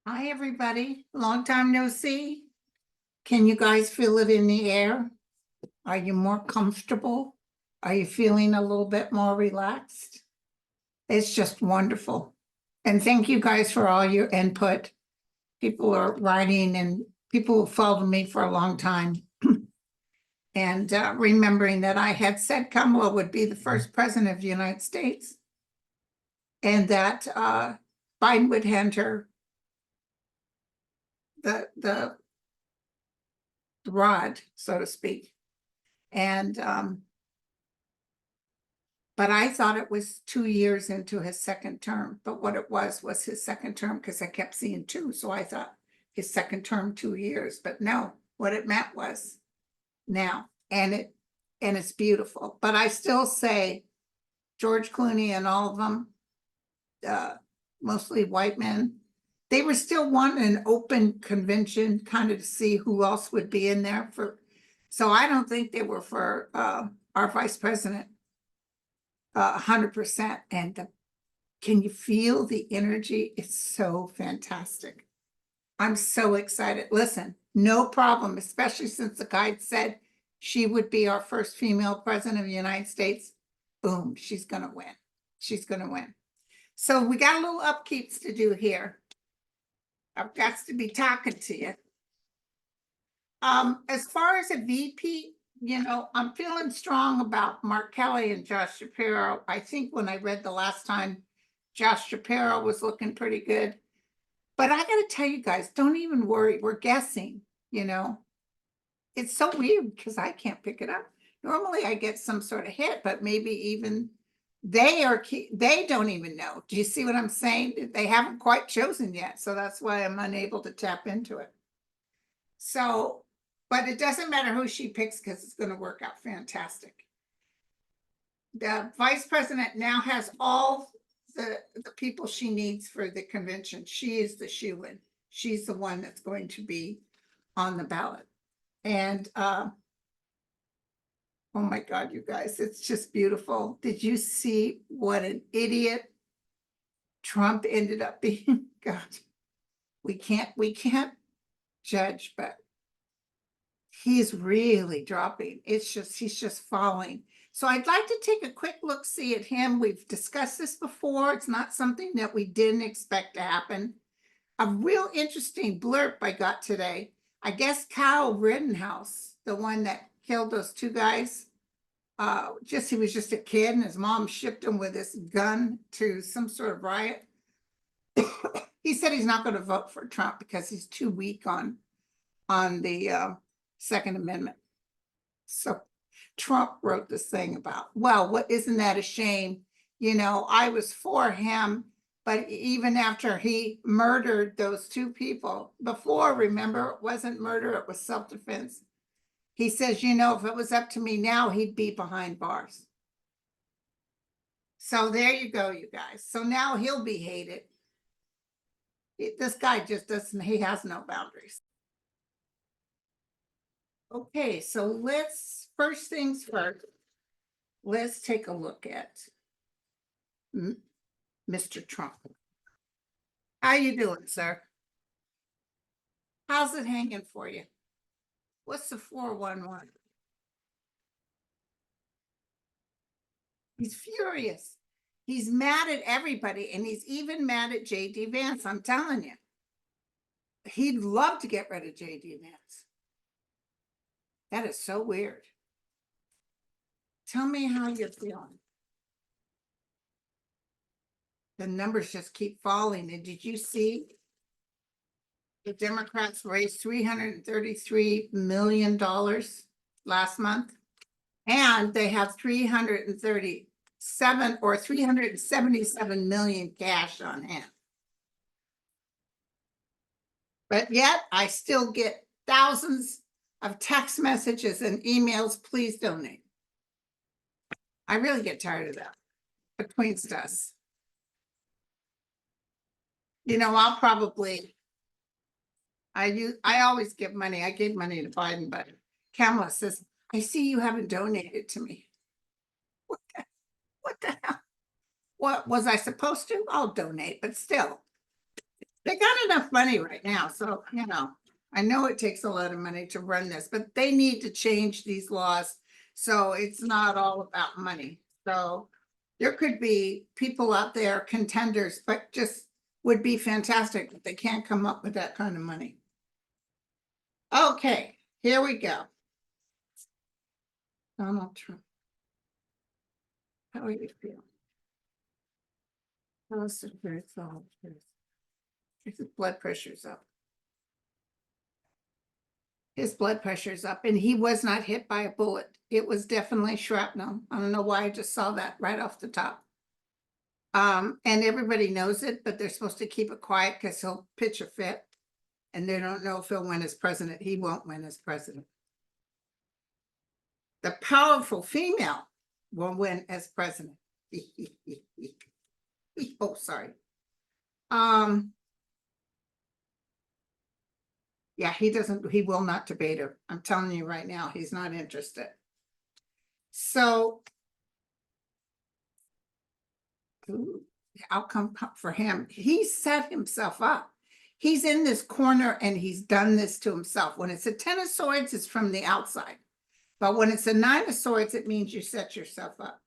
Hi, everybody. Long time no see. Can you guys feel it in the air? Are you more comfortable? Are you feeling a little bit more relaxed? It's just wonderful. And thank you guys for all your input. People are writing and people who followed me for a long time. And remembering that I had said Kamala would be the first president of the United States. And that Biden would hand her the rod, so to speak. And but I thought it was 2 years into his second term, but what it was his second term because I kept seeing two. So I thought his second term, 2 years, but no, what it meant was now, and it's beautiful. But I still say George Clooney and all of them, mostly white men, they were still wanting an open convention kind of to see who else would be in there for. So I don't think they were for our vice president 100%. And can you feel the energy? It's so fantastic. I'm so excited. Listen, no problem, especially since the guide said she would be our first female president of the United States. Boom, she's going to win. She's going to win. So we got a little upkeeps to do here. I've got to be talking to you. As far as a VP, I'm feeling strong about Mark Kelly and Josh Shapiro. I think when I read the last time, Josh Shapiro was looking pretty good. But I got to tell you guys, don't even worry. We're guessing, It's so weird because I can't pick it up. Normally I get some sort of hit, but maybe even they don't even know. Do you see what I'm saying? They haven't quite chosen yet. So that's why I'm unable to tap into it. So, but it doesn't matter who she picks because it's going to work out fantastic. The vice president now has all the people she needs for the convention. She is the shoo-in. She's the one that's going to be on the ballot. And oh my God, you guys, it's just beautiful. Did you see what an idiot Trump ended up being? God, we can't judge, but he's really dropping. He's just falling. So I'd like to take a quick look, see at him. We've discussed this before. It's not something that we didn't expect to happen. A real interesting blurb I got today. I guess Kyle Rittenhouse, the one that killed those two guys, he was just a kid and his mom shipped him with this gun to some sort of riot. He said he's not going to vote for Trump because he's too weak on the Second Amendment. So Trump wrote this thing about, well, what, isn't that a shame? I was for him, but even after he murdered those two people before, remember, it wasn't murder, it was self-defense. He says, if it was up to me now, he'd be behind bars. So there you go, you guys. So now he'll be hated. This guy just doesn't, he has no boundaries. Okay, so first things first, let's take a look at Mr. Trump. How you doing, sir? How's it hanging for you? What's the 411? He's furious. He's mad at everybody, and he's even mad at J.D. Vance, I'm telling you. He'd love to get rid of J.D. Vance. That is so weird. Tell me how you're feeling. The numbers just keep falling. And did you see the Democrats raised $333 million last month? And they have 377 million cash on hand. But yet I still get thousands of text messages and emails, please donate. I really get tired of that between us. I'll probably, I always give money. I gave money to Biden, but Kamala says, I see you haven't donated to me. What the hell? What was I supposed to? I'll donate, but still. They got enough money right now, so, I know it takes a lot of money to run this, but they need to change these laws. So it's not all about money. So there could be people out there, contenders, but just would be fantastic if they can't come up with that kind of money. Okay, here we go. Donald Trump. How do you feel? His blood pressure's up. His blood pressure's up, and he was not hit by a bullet. It was definitely shrapnel. I don't know why I just saw that right off the top. And everybody knows it, but they're supposed to keep it quiet because he'll pitch a fit, and they don't know if he'll win as president. He won't win as president. The powerful female will win as president. Oh, sorry. Yeah, he will not debate her. I'm telling you right now, he's not interested. So, the outcome for him, he set himself up. He's in this corner and he's done this to himself. When it's a 10 of swords, it's from the outside. But when it's a 9 of swords, it means you set yourself up.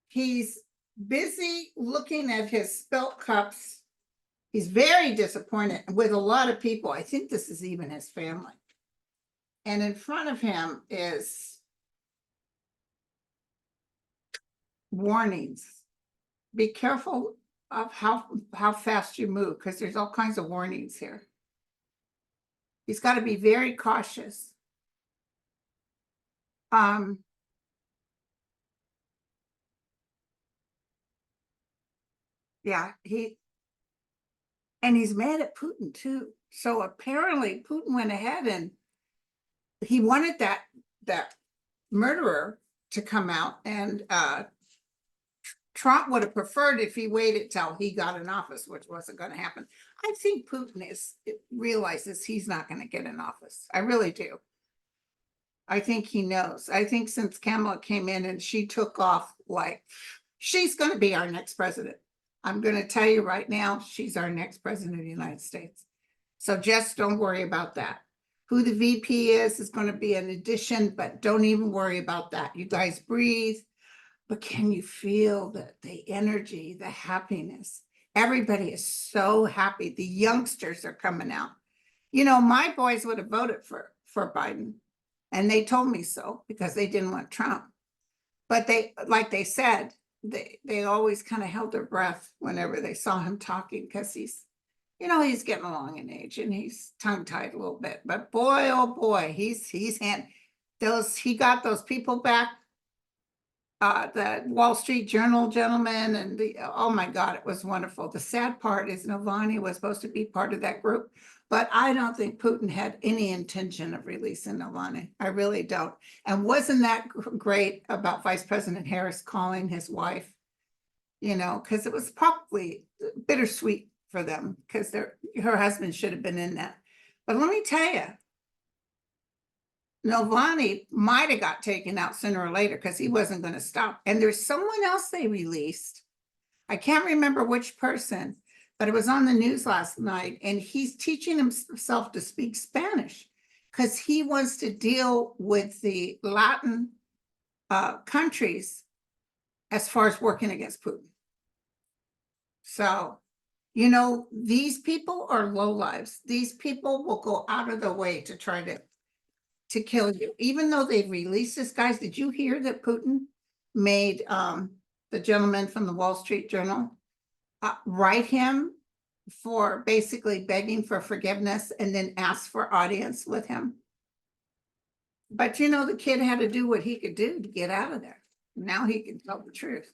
He's busy looking at his spilt cups. He's very disappointed with a lot of people. I think this is even his family. And in front of him is warnings. Be careful of how fast you move, because there's all kinds of warnings here. He's got to be very cautious. Yeah, he's mad at Putin too. So apparently Putin went ahead and he wanted that murderer to come out, and Trump would have preferred if he waited till he got in office, which wasn't going to happen. I think Putin realizes he's not going to get in office. I really do. I think he knows. I think since Kamala came in and she took off like she's going to be our next president. I'm going to tell you right now, she's our next president of the United States. So just don't worry about that. Who the VP is going to be an addition, but don't even worry about that. You guys breathe. But can you feel the energy, the happiness? Everybody is so happy. The youngsters are coming out. My boys would have voted for Biden, and they told me so because they didn't want Trump. But like they said, they always kind of held their breath whenever they saw him talking, because he's getting along in age and he's tongue-tied a little bit. But boy, oh boy, he got those people back. The Wall Street Journal gentleman, and oh my God, it was wonderful. The sad part is Nalvaney was supposed to be part of that group, but I don't think Putin had any intention of releasing Nalvaney. I really don't. And wasn't that great about Vice President Harris calling his wife? Because it was probably bittersweet for them, because her husband should have been in that. But let me tell you, Nalvaney might have got taken out sooner or later because he wasn't going to stop. And there's someone else they released. I can't remember which person, but it was on the news last night. And he's teaching himself to speak Spanish because he wants to deal with the Latin countries as far as working against Putin. So, these people are lowlives. These people will go out of their way to try to kill you, even though they've released this guy. Did you hear that Putin made the gentleman from the Wall Street Journal write him for basically begging for forgiveness and then ask for audience with him? But the kid had to do what he could do to get out of there. Now he can tell the truth.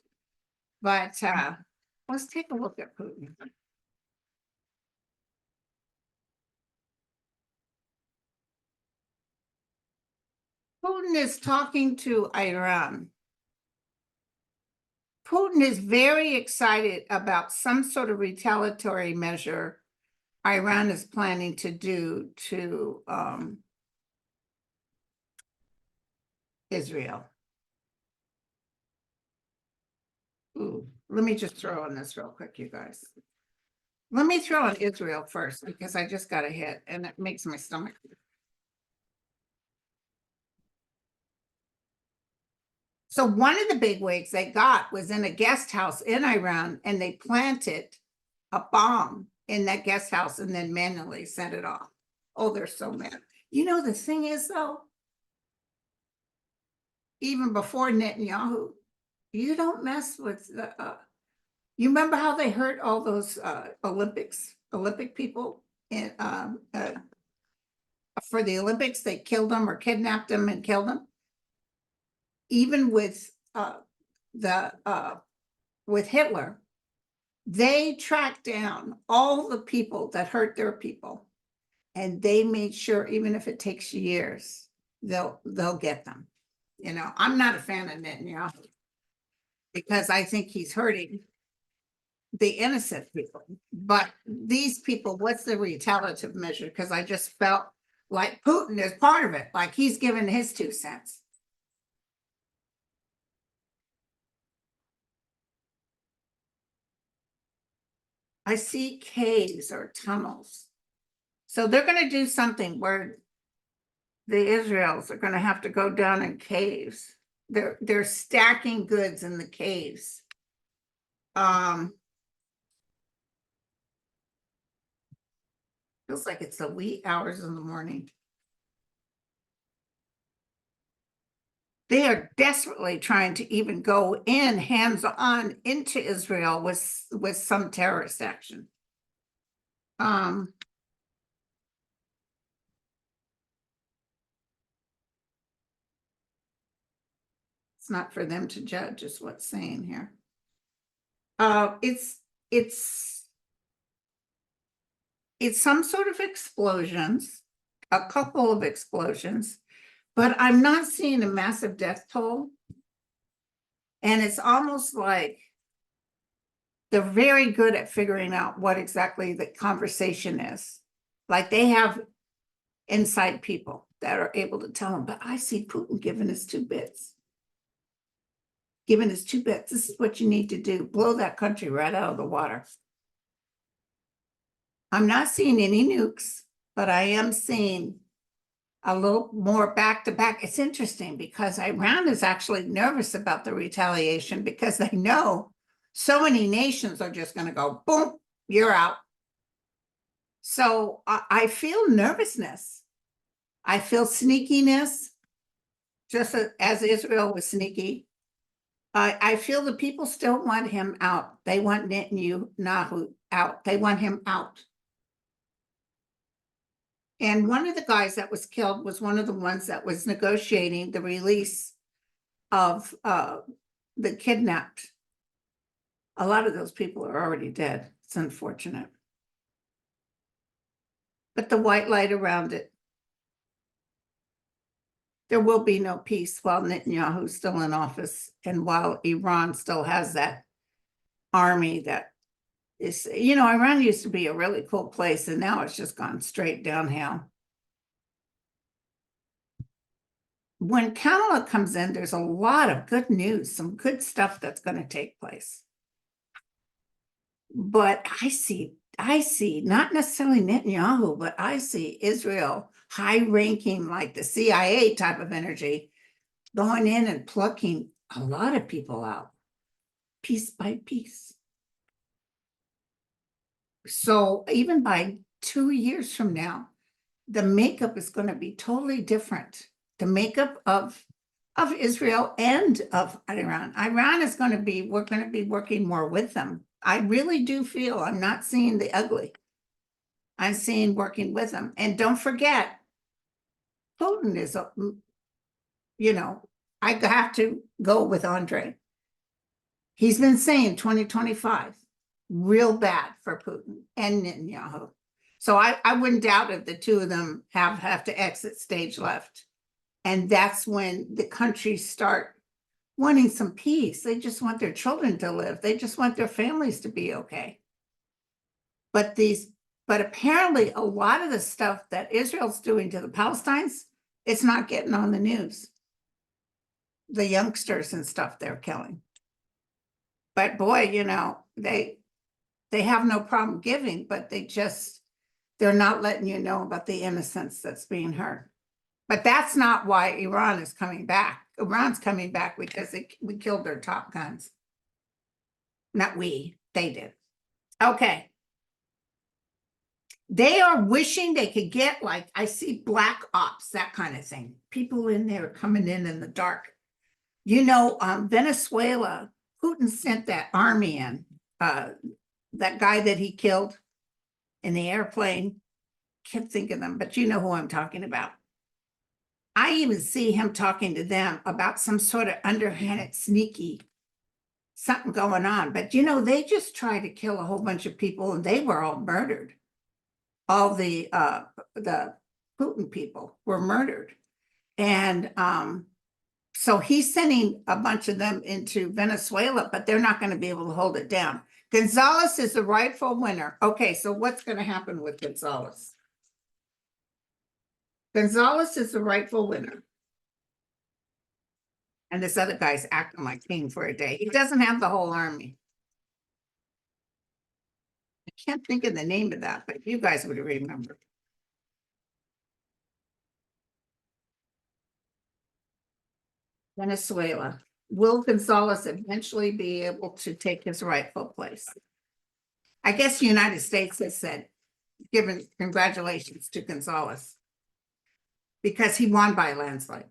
But let's take a look at Putin. Putin is talking to Iran. Putin is very excited about some sort of retaliatory measure Iran is planning to do to Israel. Ooh, let me just throw on this real quick, you guys. Let me throw on Israel first, because I just got a hit and it makes my stomach. So one of the big wigs they got was in a guest house in Iran, and they planted a bomb in that guest house and then manually sent it off. Oh, they're so mad. You know, the thing is, though, even before Netanyahu, you don't mess with the, you remember how they hurt all those Olympic people in, for the Olympics? They killed them or kidnapped them and killed them. Even with with Hitler, they tracked down all the people that hurt their people, and they made sure, even if it takes years, they'll get them. You know, I'm not a fan of Netanyahu because I think he's hurting the innocent people. But these people, what's the retaliative measure? Because I just felt like Putin is part of it, like he's given his 2 cents. I see caves or tunnels. So they're going to do something where the Israelis are going to have to go down in caves. They're stacking goods in the caves. Feels like it's the wee hours in the morning. They are desperately trying to even go in hands-on into Israel with some terrorist action. It's not for them to judge, is what's saying here. It's some sort of explosions, a couple of explosions, but I'm not seeing a massive death toll. And it's almost like they're very good at figuring out what exactly the conversation is. Like they have inside people that are able to tell them, but I see Putin giving us 2 bits. Giving us 2 bits. This is what you need to do. Blow that country right out of the water. I'm not seeing any nukes, but I am seeing a little more back to back. It's interesting because Iran is actually nervous about the retaliation because they know so many nations are just going to go, boom, you're out. So I feel nervousness. I feel sneakiness, just as Israel was sneaky. I feel the people still want him out. They want Netanyahu out. They want him out. And one of the guys that was killed was one of the ones that was negotiating the release of the kidnapped. A lot of those people are already dead. It's unfortunate. But the white light around it, there will be no peace while Netanyahu's still in office and while Iran still has that army that is, you know, Iran used to be a really cool place and now it's just gone straight downhill. When Kamala comes in, there's a lot of good news, some good stuff that's going to take place. But I see not necessarily Netanyahu, but I see Israel high-ranking, like the CIA type of energy, going in and plucking a lot of people out, piece by piece. So even by 2 years from now, the makeup is going to be totally different. The makeup of Israel and of Iran. Iran is going to be, we're going to be working more with them. I really do feel I'm not seeing the ugly. I'm seeing working with them. And don't forget, Putin is, you know, I have to go with Andre. He's been saying 2025, real bad for Putin and Netanyahu. So I wouldn't doubt if the 2 of them have to exit stage left. And that's when the countries start wanting some peace. They just want their children to live. They just want their families to be okay. But apparently a lot of the stuff that Israel's doing to the Palestinians, it's not getting on the news. The youngsters and stuff they're killing. But boy, you know, they have no problem giving, but they're not letting you know about the innocence that's being hurt. But that's not why Iran is coming back. Iran's coming back because we killed their top guns. Not we, they did. Okay. They are wishing they could get, like, I see black ops, that kind of thing. People in there coming in the dark. You know, Venezuela, Putin sent that army in, that guy that he killed in the airplane. Can't think of them, but you know who I'm talking about. I even see him talking to them about some sort of underhanded, sneaky something going on. But you know, they just tried to kill a whole bunch of people and they were all murdered. All the Putin people were murdered. And so he's sending a bunch of them into Venezuela, but they're not going to be able to hold it down. Gonzalez is the rightful winner. Okay, so what's going to happen with Gonzalez? Gonzalez is the rightful winner. And this other guy's acting like king for a day. He doesn't have the whole army. I can't think of the name of that, but you guys would remember. Venezuela. Will Gonzalez eventually be able to take his rightful place? I guess the United States has said, given congratulations to Gonzalez, because he won by a landslide.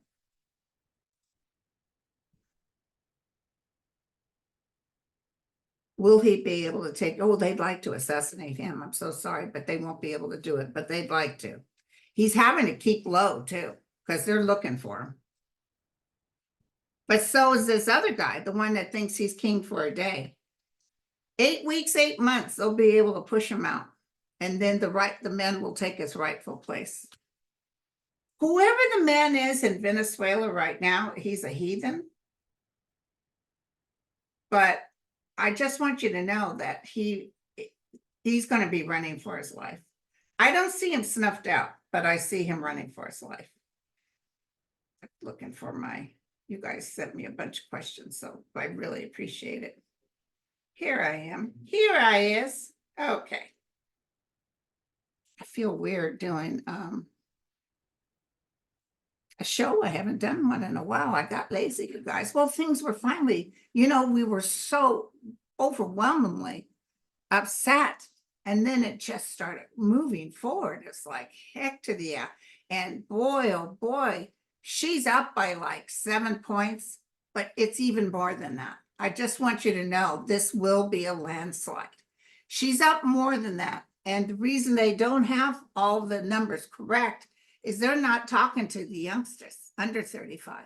Will he be able to take, oh, they'd like to assassinate him. I'm so sorry, but they won't be able to do it, but they'd like to. He's having to keep low too, because they're looking for him. But so is this other guy, the one that thinks he's king for a day. 8 weeks, 8 months, they'll be able to push him out. And then the men will take his rightful place. Whoever the man is in Venezuela right now, he's a heathen. But I just want you to know that he's going to be running for his life. I don't see him snuffed out, but I see him running for his life. I'm looking for you guys sent me a bunch of questions, so I really appreciate it. Here I am. Here I is. Okay. I feel weird doing a show. I haven't done one in a while. I got lazy, you guys. Well, things were finally, we were so overwhelmingly upset. And then it just started moving forward. It's like, heck to the yeah. And boy, oh boy, she's up by like 7 points, but it's even more than that. I just want you to know this will be a landslide. She's up more than that. And the reason they don't have all the numbers correct is they're not talking to the youngsters under 35.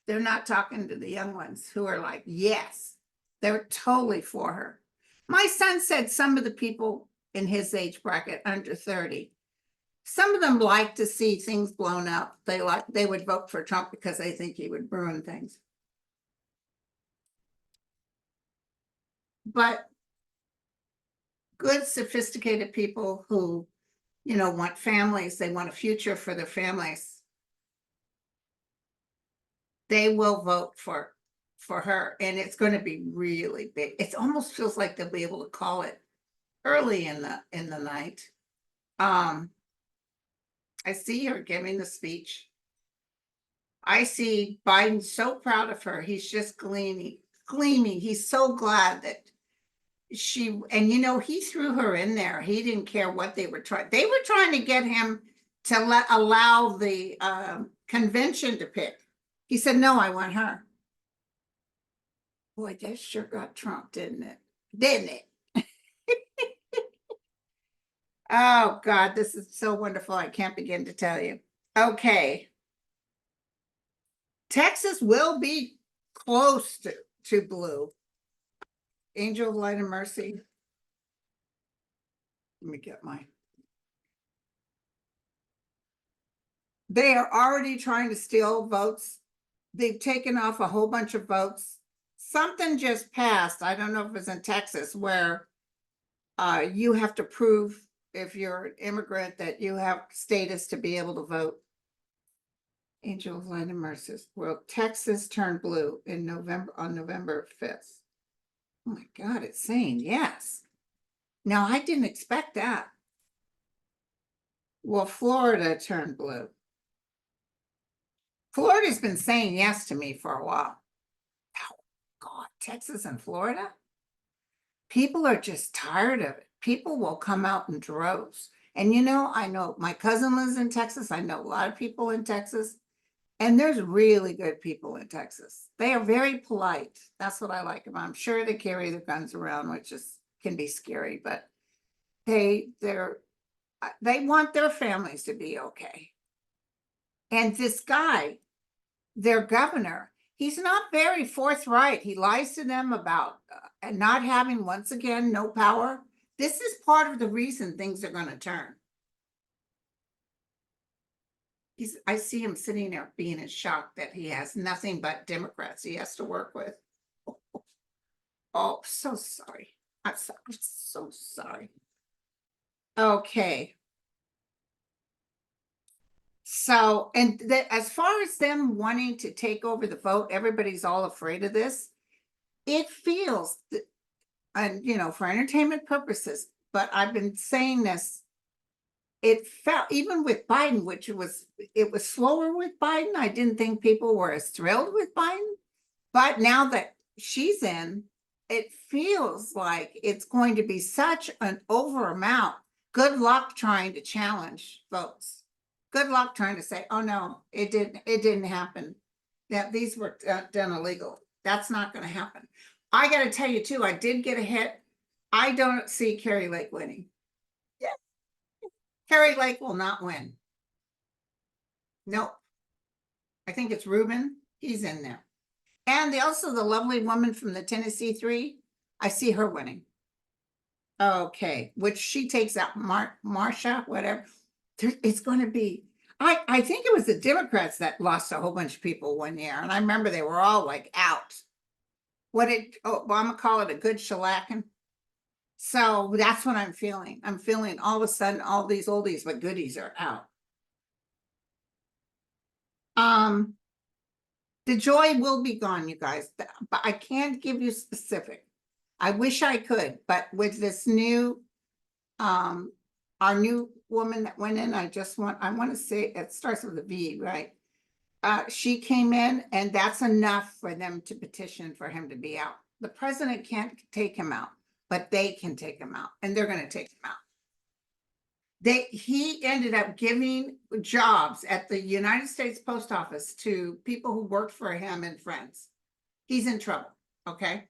They're not talking to the young ones who are like, yes, they're totally for her. My son said some of the people in his age bracket under 30, some of them like to see things blown up. They would vote for Trump because they think he would ruin things. But good, sophisticated people who, want families, they want a future for their families, they will vote for her, and it's going to be really big. It almost feels like they'll be able to call it early in the night. I see her giving the speech. I see Biden so proud of her. He's just gleaming. He's so glad that he threw her in there. He didn't care what they were trying. They were trying to get him to allow the convention to pick. He said, no, I want her. Boy, that sure got Trump, didn't it? Didn't it? Oh, God, this is so wonderful. I can't begin to tell you. Okay. Texas will be close to blue. Angel of Light and Mercy. Let me get They are already trying to steal votes. They've taken off a whole bunch of votes. Something just passed. I don't know if it's in Texas where you have to prove if you're an immigrant that you have status to be able to vote. Angel of Light and Mercy. Well, Texas turned blue on November 5th. Oh my God, it's saying yes. Now, I didn't expect that. Well, Florida turned blue. Florida's been saying yes to me for a while. Oh, God, Texas and Florida? People are just tired of it. People will come out in droves. And I know my cousin lives in Texas. I know a lot of people in Texas. And there's really good people in Texas. They are very polite. That's what I like about them. I'm sure they carry their guns around, which can be scary, but they want their families to be okay. And this guy, their governor, he's not very forthright. He lies to them about not having, once again, no power. This is part of the reason things are going to turn. I see him sitting there being in shock that he has nothing but Democrats he has to work with. Oh, so sorry. I'm so sorry. Okay. So, and as far as them wanting to take over the vote, everybody's all afraid of this. It feels, and for entertainment purposes, but I've been saying this, it felt, even with Biden, which it was slower with Biden. I didn't think people were as thrilled with Biden, but now that she's in, it feels like it's going to be such an over amount. Good luck trying to challenge votes. Good luck trying to say, oh no, it didn't happen. That these were done illegal. That's not going to happen. I got to tell you too, I did get a hit. I don't see Carrie Lake winning. Yeah. Carrie Lake will not win. Nope. I think it's Rubin. He's in there. And also the lovely woman from the Tennessee 3. I see her winning. Okay, which she takes out Marsha, whatever. It's going to be, I think it was the Democrats that lost a whole bunch of people one year. And I remember they were all like out. What did Obama call it? A good shellacking. So that's what I'm feeling. I'm feeling all of a sudden all these oldies but goodies are out. The joy will be gone, you guys, but I can't give you specific. I wish I could, but with this new, our new woman that went in, I want to say it starts with a V, right? She came in, and that's enough for them to petition for him to be out. The president can't take him out, but they can take him out, and they're going to take him out. He ended up giving jobs at the United States Post Office to people who worked for him and friends. He's in trouble. Okay.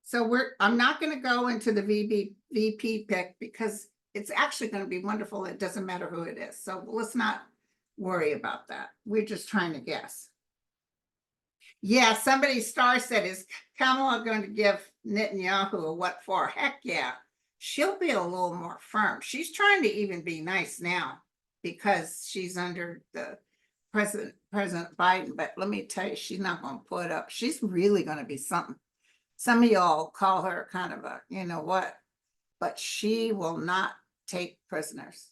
So I'm not going to go into the VP pick because it's actually going to be wonderful. It doesn't matter who it is. So let's not worry about that. We're just trying to guess. Yeah, somebody's star said, is Kamala going to give Netanyahu a what for? Heck yeah. She'll be a little more firm. She's trying to even be nice now because she's under the President Biden. But let me tell you, she's not going to put up. She's really going to be something. Some of y'all call her kind of a, you know what, but she will not take prisoners.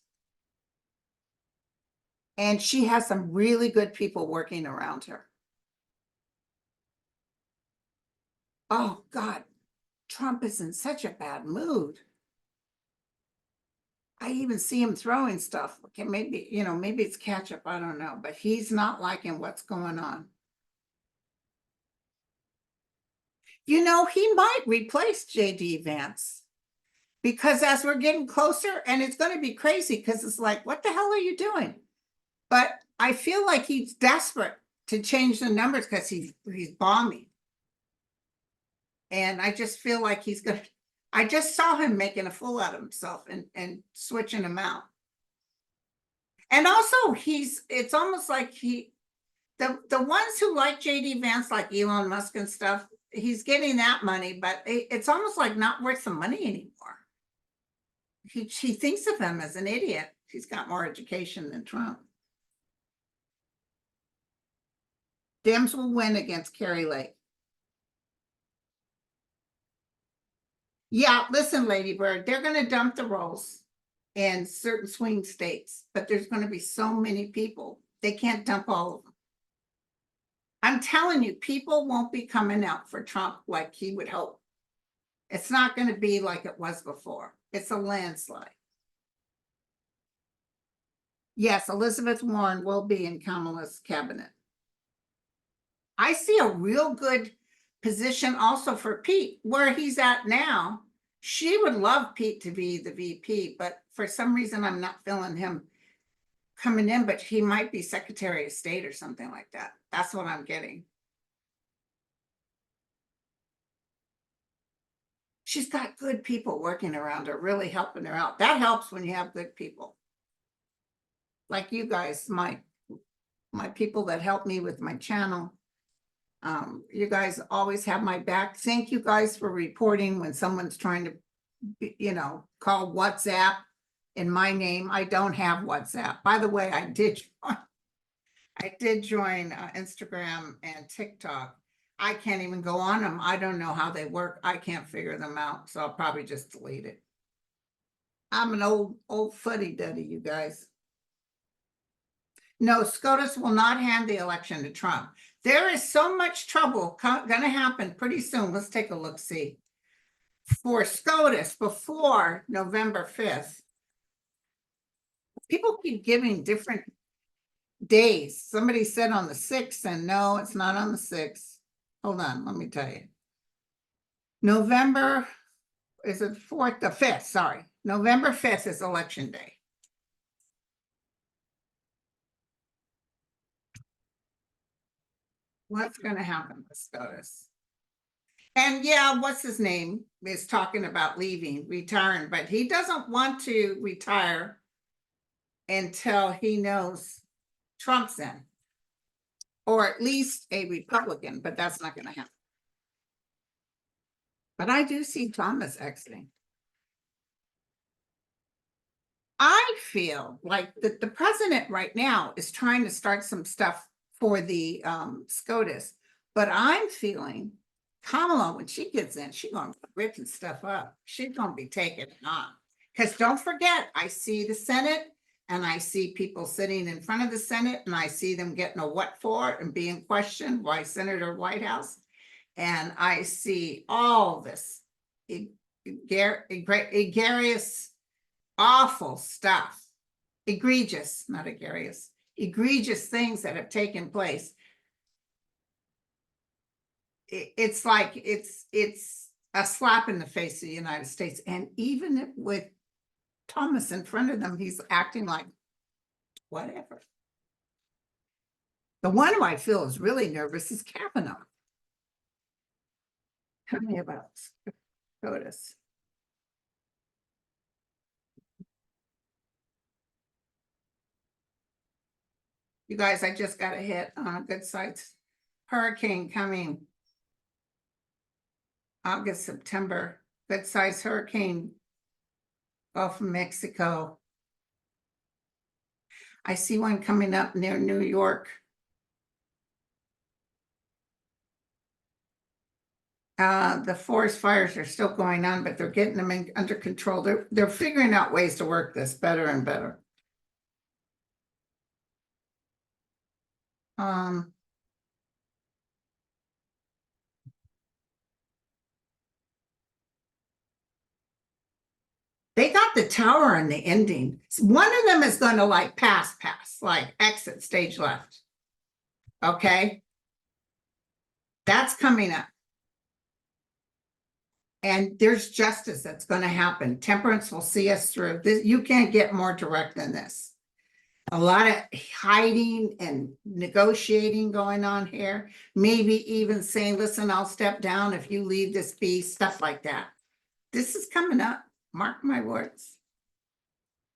And she has some really good people working around her. Oh God, Trump is in such a bad mood. I even see him throwing stuff. Okay, maybe, maybe it's catch up. I don't know, but he's not liking what's going on. He might replace JD Vance because as we're getting closer, and it's going to be crazy because it's like, what the hell are you doing? But I feel like he's desperate to change the numbers because he's bombing. And I just feel like he's going to, I just saw him making a fool out of himself and switching him out. And also it's almost like the ones who like JD Vance, like Elon Musk and stuff, he's getting that money, but it's almost like not worth the money anymore. He thinks of him as an idiot. He's got more education than Trump. Dems will win against Carrie Lake. Yeah, listen, Lady Bird, they're going to dump the rolls in certain swing states, but there's going to be so many people, they can't dump all of them. I'm telling you, people won't be coming out for Trump like he would hope. It's not going to be like it was before. It's a landslide. Yes, Elizabeth Warren will be in Kamala's cabinet. I see a real good position also for Pete, where he's at now. She would love Pete to be the VP, but for some reason, I'm not feeling him coming in, but he might be Secretary of State or something like that. That's what I'm getting. She's got good people working around her, really helping her out. That helps when you have good people. Like you guys, my people that help me with my channel. You guys always have my back. Thank you guys for reporting when someone's trying to, call WhatsApp in my name. I don't have WhatsApp. By the way, I did join Instagram and TikTok. I can't even go on them. I don't know how they work. I can't figure them out. So I'll probably just delete it. I'm an old fuddy-duddy, you guys. No, SCOTUS will not hand the election to Trump. There is so much trouble going to happen pretty soon. Let's take a look, see. For SCOTUS before November 5th, people keep giving different days. Somebody said on the 6th, and no, it's not on the 6th. Hold on, let me tell you. November, is it 4th? The 5th, sorry. November 5th is election day. What's going to happen with SCOTUS? And yeah, what's his name is talking about retiring, but he doesn't want to retire until he knows Trump's in, or at least a Republican, but that's not going to happen. But I do see Thomas exiting. I feel like the president right now is trying to start some stuff for the SCOTUS, but I'm feeling Kamala, when she gets in, she's going to be ripping stuff up. She's going to be taking it on. Because don't forget, I see the Senate, and I see people sitting in front of the Senate, and I see them getting a what for and being questioned by Senator Whitehouse. And I see all this egregious, awful stuff, egregious, not egregious, egregious things that have taken place. It's like it's a slap in the face of the United States. And even with Thomas in front of them, he's acting like whatever. The one who I feel is really nervous is Kavanaugh. Tell me about SCOTUS. You guys, I just got a hit on a good site. Hurricane coming August, September. Good size hurricane Gulf of Mexico. I see one coming up near New York. The forest fires are still going on, but they're getting them under control. They're figuring out ways to work this better and better. They got the tower on the ending. One of them is going to like pass, like exit stage left. Okay. That's coming up. And there's justice that's going to happen. Temperance will see us through this. You can't get more direct than this. A lot of hiding and negotiating going on here. Maybe even saying, listen, I'll step down if you leave this be, stuff like that. This is coming up. Mark my words.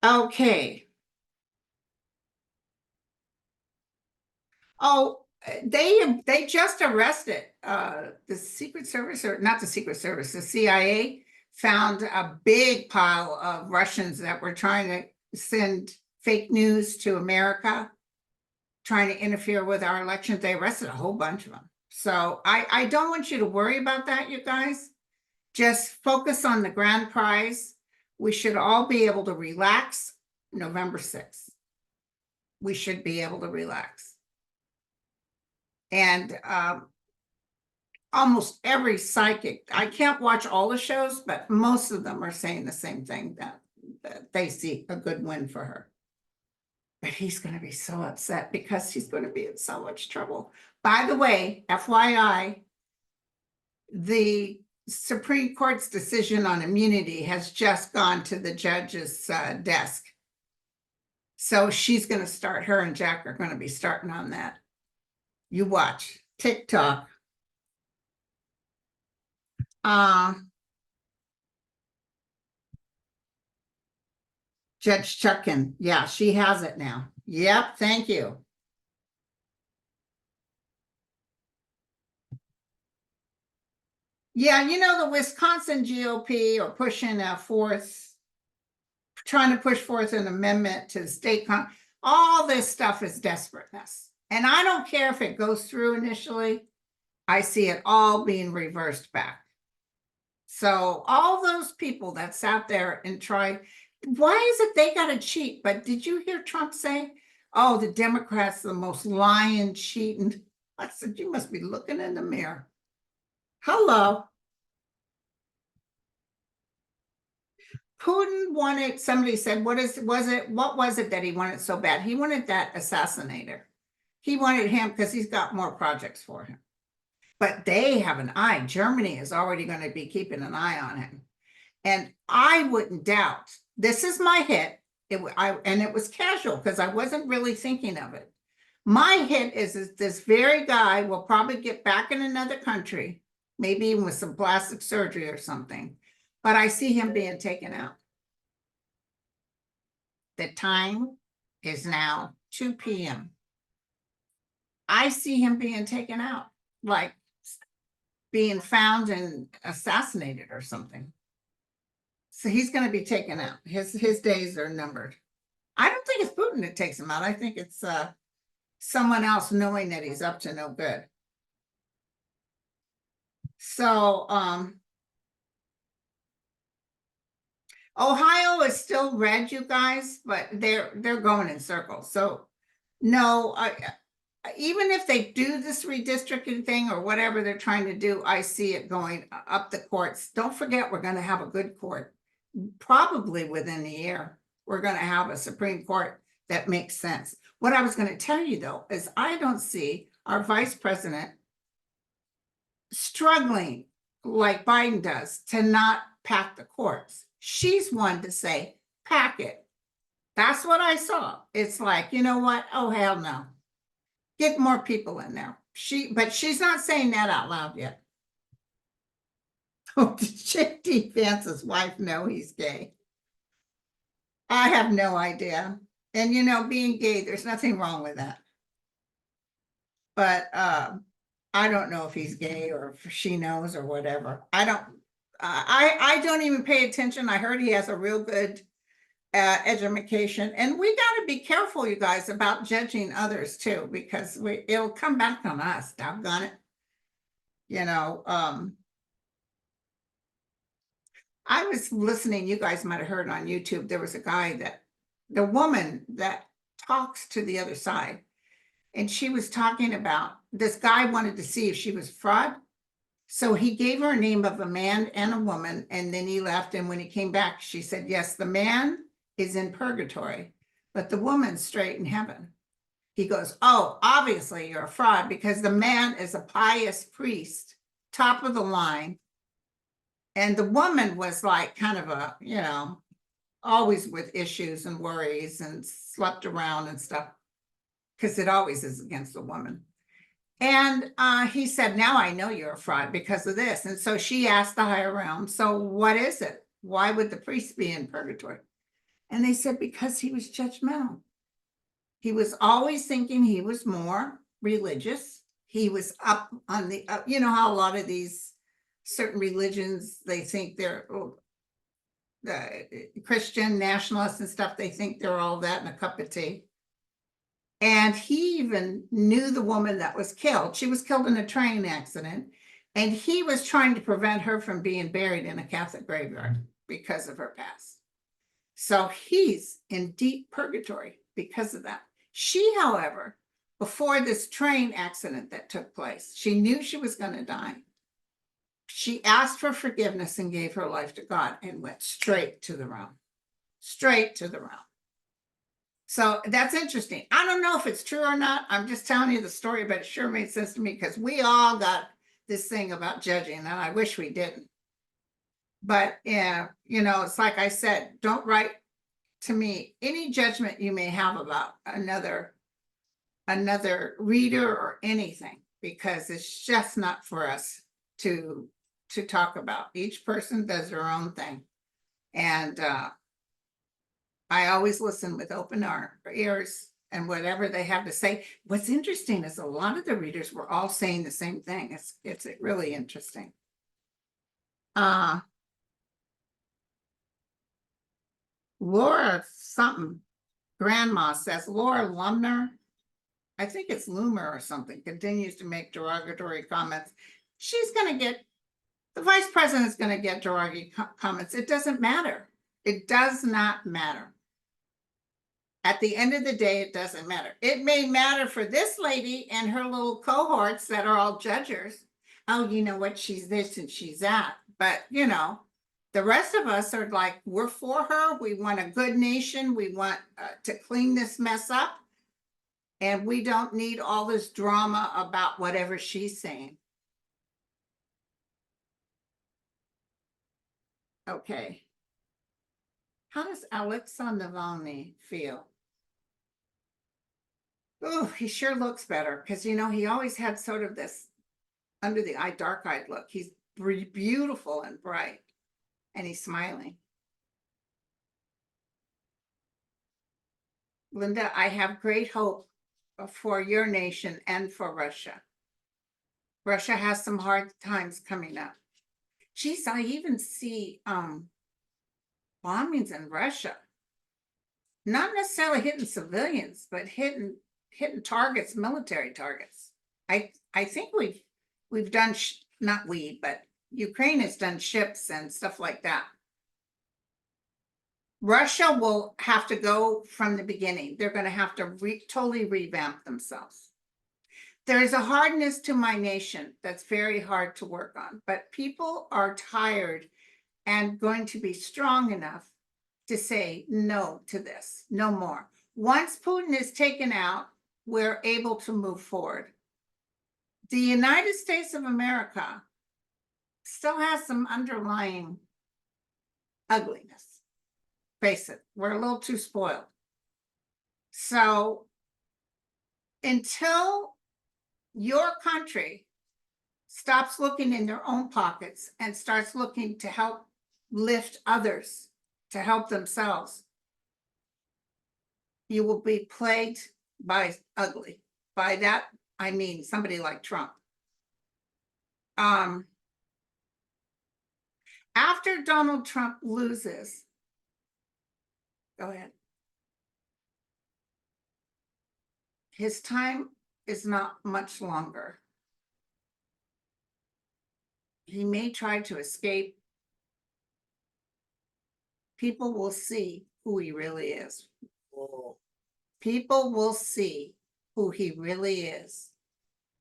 Okay. Oh, they just arrested the Secret Service, or not the Secret Service, the CIA found a big pile of Russians that were trying to send fake news to America, trying to interfere with our elections. They arrested a whole bunch of them. So I don't want you to worry about that, you guys. Just focus on the grand prize. We should all be able to relax November 6th. We should be able to relax. And almost every psychic, I can't watch all the shows, but most of them are saying the same thing, that they see a good win for her. But he's going to be so upset because he's going to be in so much trouble. By the way, FYI, the Supreme Court's decision on immunity has just gone to the judge's desk. So she's going to start, her and Jack are going to be starting on that. You watch TikTok. Judge Chuckin. Yeah, she has it now. Yep, thank you. Yeah, you know, the Wisconsin GOP are pushing trying to push forth an amendment to the state. All this stuff is desperateness. And I don't care if it goes through initially. I see it all being reversed back. So all those people that sat there and tried, why is it they got to cheat? But did you hear Trump say, oh, the Democrats, the most lying, cheating? I said, you must be looking in the mirror. Hello. Putin wanted, somebody said, what was it that he wanted so bad? He wanted that assassinator. He wanted him because he's got more projects for him. But they have an eye. Germany is already going to be keeping an eye on him. And I wouldn't doubt, this is my hit, and it was casual because I wasn't really thinking of it. My hit is this very guy will probably get back in another country, maybe even with some plastic surgery or something, but I see him being taken out. The time is now 2 p.m. I see him being taken out, like being found and assassinated or something. So he's going to be taken out. His days are numbered. I don't think it's Putin that takes him out. I think it's someone else knowing that he's up to no good. So Ohio is still red, you guys, but they're going in circles. So no, even if they do this redistricting thing or whatever they're trying to do, I see it going up the courts. Don't forget, we're going to have a good court. Probably within a year, we're going to have a Supreme Court that makes sense. What I was going to tell you, though, is I don't see our vice president struggling like Biden does to not pack the courts. She's one to say, pack it. That's what I saw. It's like, you know what? Oh, hell no. Get more people in there. But she's not saying that out loud yet. Oh, did J.D. Vance's wife know he's gay? I have no idea. And you know, being gay, there's nothing wrong with that. But I don't know if he's gay or if she knows or whatever. I don't even pay attention. I heard he has a real good education, and we got to be careful, you guys, about judging others too, because it'll come back on us. Doggone it. You know, I was listening, you guys might have heard on YouTube, there was a guy the woman that talks to the other side, and she was talking about, this guy wanted to see if she was fraud. So he gave her a name of a man and a woman, and then he left. And when he came back, she said, yes, the man is in purgatory, but the woman's straight in heaven. He goes, oh, obviously you're a fraud, because the man is a pious priest, top of the line. And the woman was like kind of a, you know, always with issues and worries and slept around and stuff, because it always is against the woman. And he said, now I know you're a fraud because of this. And so she asked the higher realm, so what is it? Why would the priest be in purgatory? And they said, because he was judgmental. He was always thinking he was more religious. He was up on the, you know how a lot of these certain religions, they think they're Christian nationalists and stuff, they think they're all that in a cup of tea. And he even knew the woman that was killed. She was killed in a train accident. And he was trying to prevent her from being buried in a Catholic graveyard because of her past. So he's in deep purgatory because of that. She, however, before this train accident that took place. She knew she was going to die. She asked for forgiveness and gave her life to God and went straight to the realm. Straight to the realm. So that's interesting. I don't know if it's true or not. I'm just telling you the story, but it sure made sense to me because we all got this thing about judging, and I wish we didn't. But yeah, you know, it's like I said, don't write to me any judgment you may have about another reader or anything, because it's just not for us to talk about. Each person does their own thing. And I always listen with open ears and whatever they have to say. What's interesting is a lot of the readers were all saying the same thing. It's really interesting. Laura something, grandma says, Laura Lumner, I think it's Loomer or something, continues to make derogatory comments. She's going to get, the vice president's going to get derogatory comments. It doesn't matter. It does not matter. At the end of the day, it doesn't matter. It may matter for this lady and her little cohorts that are all judges. Oh, you know what? She's this and she's that. But, you know, the rest of us are like, we're for her. We want a good nation. We want to clean this mess up. And we don't need all this drama about whatever she's saying. Okay. How does Alexis Nalvaney feel? Oh, he sure looks better because, you know, he always had sort of this under the eye, dark-eyed look. He's beautiful and bright, and he's smiling. Linda, I have great hope for your nation and for Russia. Russia has some hard times coming up. Geez, I even see bombings in Russia. Not necessarily hitting civilians, but hitting targets, military targets. I think we've done, not we, but Ukraine has done ships and stuff like that. Russia will have to go from the beginning. They're going to have to totally revamp themselves. There is a hardness to my nation that's very hard to work on, but people are tired and going to be strong enough to say no to this, no more. Once Putin is taken out, we're able to move forward. The United States of America still has some underlying ugliness. Face it, we're a little too spoiled. So until your country stops looking in their own pockets and starts looking to help lift others, to help themselves, you will be plagued by ugly. By that, I mean somebody like Trump. After Donald Trump loses, go ahead. His time is not much longer. He may try to escape. People will see who he really is. People will see who he really is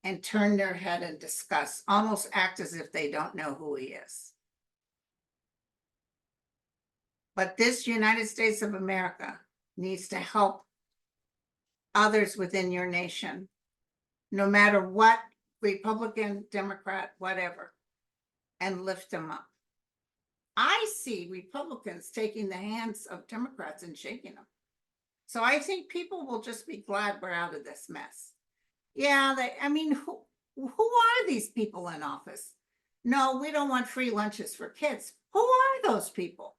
and turn their head in disgust, almost act as if they don't know who he is. But this United States of America needs to help others within your nation, no matter what, Republican, Democrat, whatever, and lift them up. I see Republicans taking the hands of Democrats and shaking them. So I think people will just be glad we're out of this mess. Yeah, I mean, who are these people in office? No, we don't want free lunches for kids. Who are those people?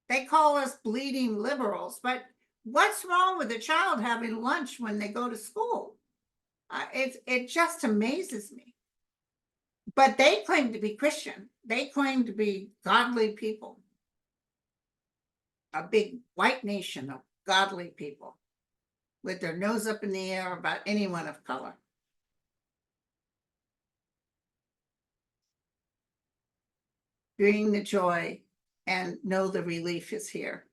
They call us bleeding liberals, but what's wrong with a child having lunch when they go to school? It just amazes me. But they claim to be Christian. They claim to be godly people. A big white nation of godly people with their nose up in the air about anyone of color. Bring the joy and know the relief is here.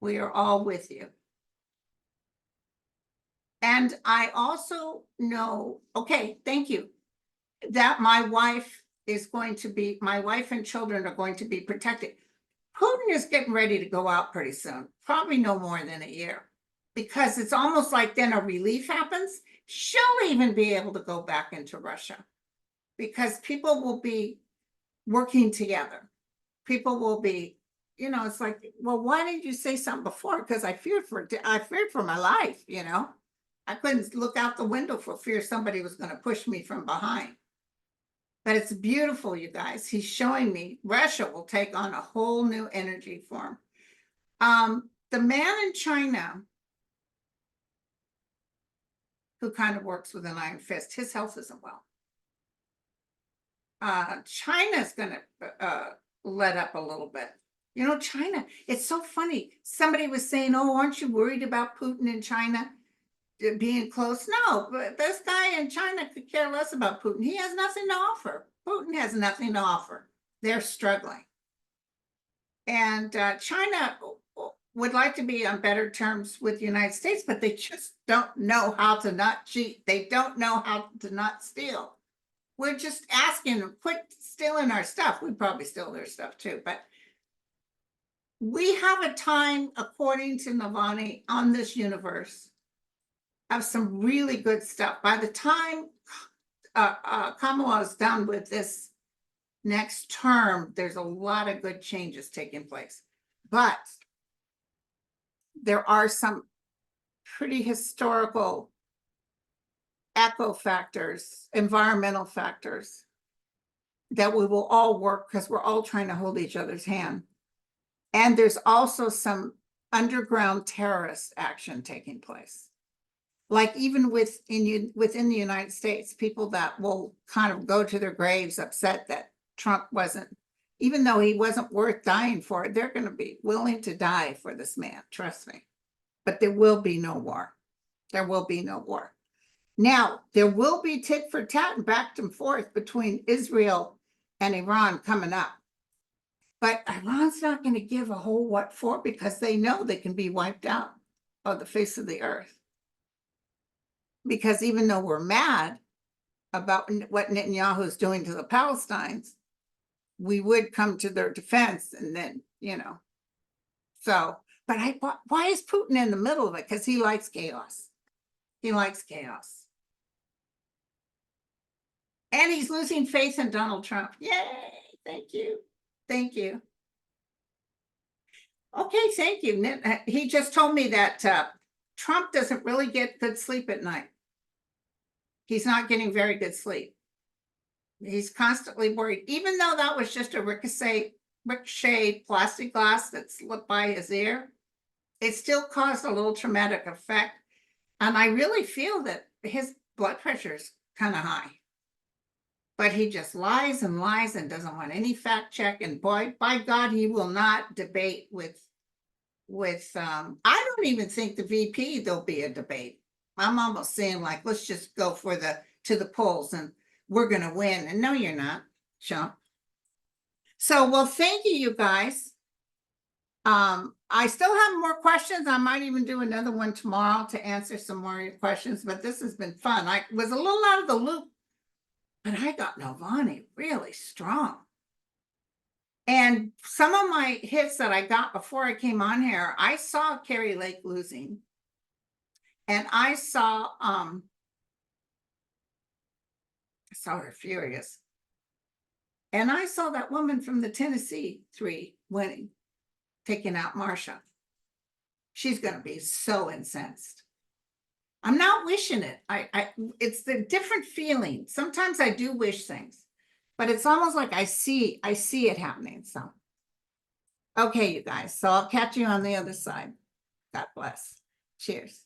We are all with you. And I also know, okay, thank you, that my wife and children are going to be protected. Putin is getting ready to go out pretty soon, probably no more than a year, because it's almost like then a relief happens. She'll even be able to go back into Russia because people will be working together. People will be, it's like, well, why didn't you say something before? Because I feared for my life, I couldn't look out the window for fear somebody was going to push me from behind. But it's beautiful, you guys. He's showing me Russia will take on a whole new energy form. The man in China who kind of works with an iron fist, his health isn't well. China's going to let up a little bit. China, it's so funny. Somebody was saying, oh, aren't you worried about Putin in China being close? No, but this guy in China could care less about Putin. He has nothing to offer. Putin has nothing to offer. They're struggling. And China would like to be on better terms with the United States, but they just don't know how to not cheat. They don't know how to not steal. We're just asking them, quit stealing our stuff. We probably steal their stuff too, but we have a time, according to Nalvaney, on this universe of some really good stuff. By the time Kamala is done with this next term, there's a lot of good changes taking place. But there are some pretty historical echo factors, environmental factors that we will all work because we're all trying to hold each other's hand. And there's also some underground terrorist action taking place. Like even within the United States, people that will kind of go to their graves upset that Trump wasn't, even though he wasn't worth dying for, they're going to be willing to die for this man, trust me. But there will be no war. There will be no war. Now, there will be tit for tat and back and forth between Israel and Iran coming up. But Iran's not going to give a whole what for because they know they can be wiped out of the face of the earth. Because even though we're mad about what Netanyahu is doing to the Palestinians, we would come to their defense and then, So, but why is Putin in the middle of it? Because he likes chaos. He likes chaos. And he's losing faith in Donald Trump. Yay! Thank you. Thank you. Okay, thank you. He just told me that Trump doesn't really get good sleep at night. He's not getting very good sleep. He's constantly worried, even though that was just a ricochet plastic glass that slipped by his ear. It still caused a little traumatic effect. And I really feel that his blood pressure is kind of high. But he just lies and lies and doesn't want any fact check. And boy, by God, he will not debate with I don't even think the VP, there'll be a debate. I'm almost saying like, let's just go to the polls and we're going to win. And no, you're not, Sean. So, well, thank you, you guys. I still have more questions. I might even do another one tomorrow to answer some more questions, but this has been fun. I was a little out of the loop, but I got Nalvaney really strong. And some of my hits that I got before I came on here, I saw Carrie Lake losing. And I saw her furious. And I saw that woman from the Tennessee 3 winning, taking out Marsha. She's going to be so incensed. I'm not wishing it. It's the different feeling. Sometimes I do wish things, but it's almost like I see it happening. So, okay, you guys. So I'll catch you on the other side. God bless. Cheers.